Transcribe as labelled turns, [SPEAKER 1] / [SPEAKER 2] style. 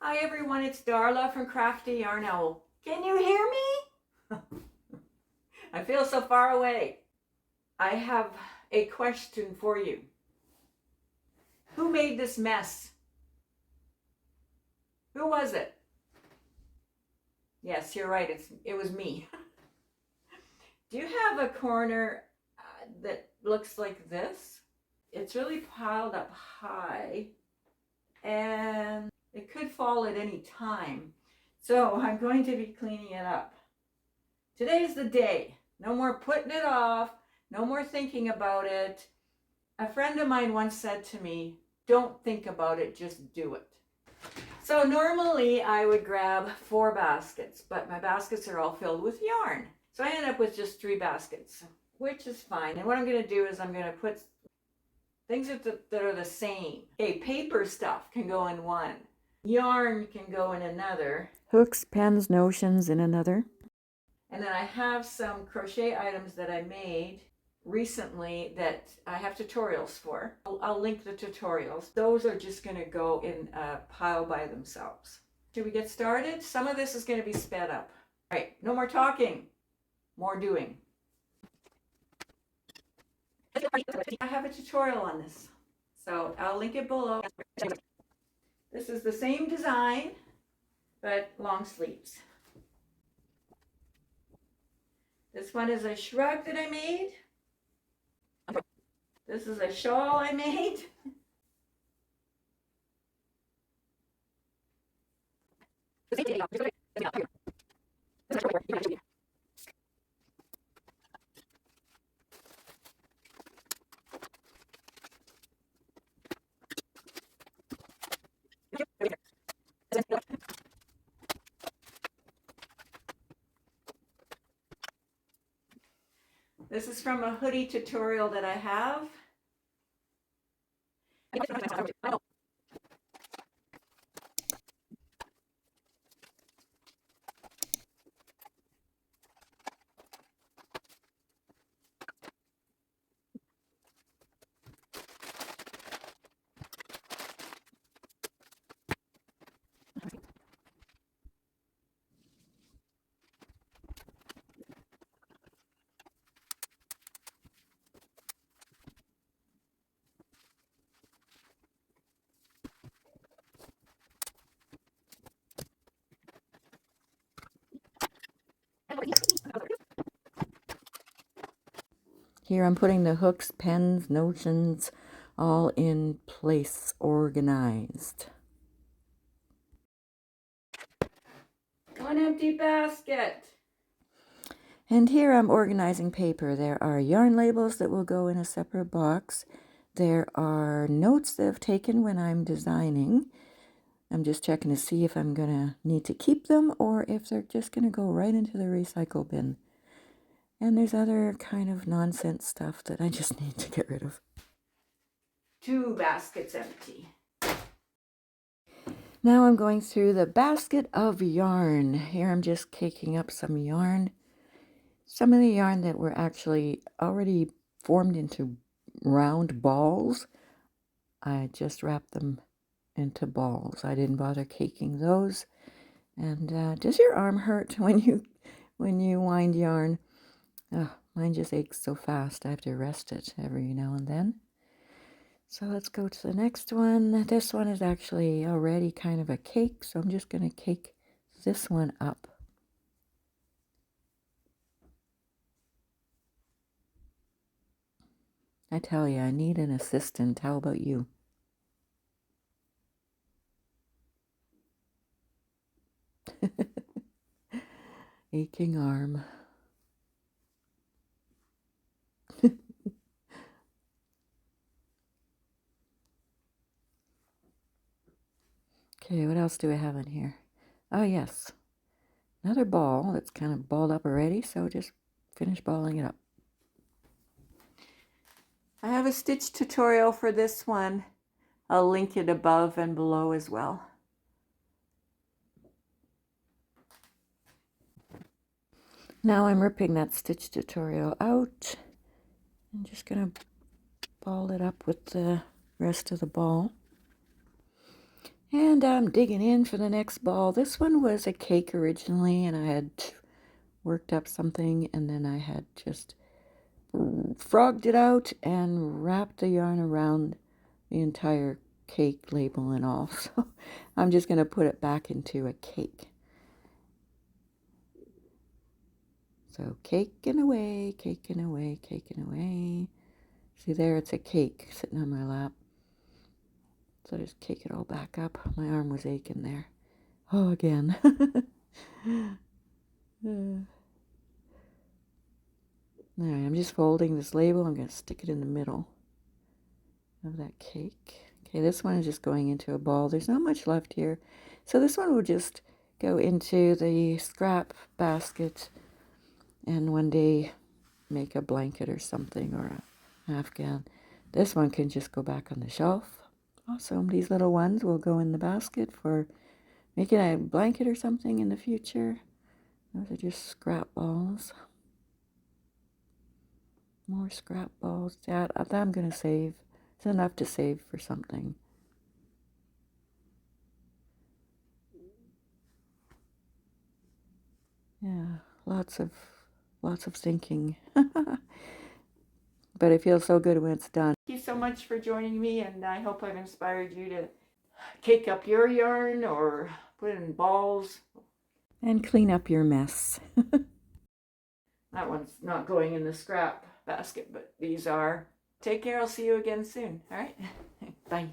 [SPEAKER 1] Hi everyone, it's Darla from Crafty Yarn Owl. Can you hear me? I feel so far away. I have a question for you. Who made this mess? Who was it? Yes, you're right, it was me. Do you have a corner that looks like this? It's really piled up high and it could fall at any time. So I'm going to be cleaning it up. Today's the day. No more putting it off. No more thinking about it. A friend of mine once said to me, don't think about it, just do it. So normally I would grab 4 baskets, but my baskets are all filled with yarn. So I end up with just 3 baskets, which is fine. And what I'm going to do is I'm going to put things that are the same. Okay, paper stuff can go in one. Yarn can go in another.
[SPEAKER 2] Hooks, pens, notions in another.
[SPEAKER 1] And then I have some crochet items that I made recently that I have tutorials for. I'll link the tutorials. Those are just going to go in a pile by themselves. Should we get started? Some of this is going to be sped up. All right, no more talking, more doing. I have a tutorial on this, so I'll link it below. This is the same design, but long sleeves. This one is a shrug that I made. This is a shawl I made. This is from a hoodie tutorial that I have.
[SPEAKER 2] Here I'm putting the hooks, pens, notions all in place, organized.
[SPEAKER 1] One empty basket.
[SPEAKER 2] And here I'm organizing paper. There are yarn labels that will go in a separate box. There are notes that I've taken when I'm designing. I'm just checking to see if I'm going to need to keep them or if they're just going to go right into the recycle bin. And there's other kind of nonsense stuff that I just need to get rid of.
[SPEAKER 1] 2 baskets empty.
[SPEAKER 2] Now I'm going through the basket of yarn. Here I'm just caking up some yarn. Some of the yarn that were actually already formed into round balls, I just wrapped them into balls. I didn't bother caking those. And does your arm hurt when you wind yarn? Mine just aches so fast. I have to rest it every now and then. So let's go to the next one. This one is actually already kind of a cake, so I'm just going to cake this one up. I tell you, I need an assistant. How about you? Aching arm. Okay, what else do we have in here? Oh, yes. Another ball that's kind of balled up already, so just finish balling it up.
[SPEAKER 1] I have a stitch tutorial for this one. I'll link it above and below as well.
[SPEAKER 2] Now I'm ripping that stitch tutorial out. I'm just going to ball it up with the rest of the ball. And I'm digging in for the next ball. This one was a cake originally, and I had worked up something, and then I had just frogged it out and wrapped the yarn around the entire cake label and all. So I'm just going to put it back into a cake. So caking away, caking away, caking away. See there, it's a cake sitting on my lap. So just cake it all back up. My arm was aching there. Oh, again. Alright, I'm just folding this label. I'm going to stick it in the middle of that cake. Okay, this one is just going into a ball. There's not much left here. So this one will just go into the scrap basket and one day make a blanket or something, or an afghan. This one can just go back on the shelf. Awesome. These little ones will go in the basket for making a blanket or something in the future. Those are just scrap balls. More scrap balls. That I'm going to save. It's enough to save for something. Yeah, lots of thinking. But it feels so good when it's done.
[SPEAKER 1] Thank you so much for joining me, and I hope I've inspired you to cake up your yarn or put it in balls.
[SPEAKER 2] And clean up your mess.
[SPEAKER 1] That one's not going in the scrap basket, but these are. Take care. I'll see you again soon. All right. Bye.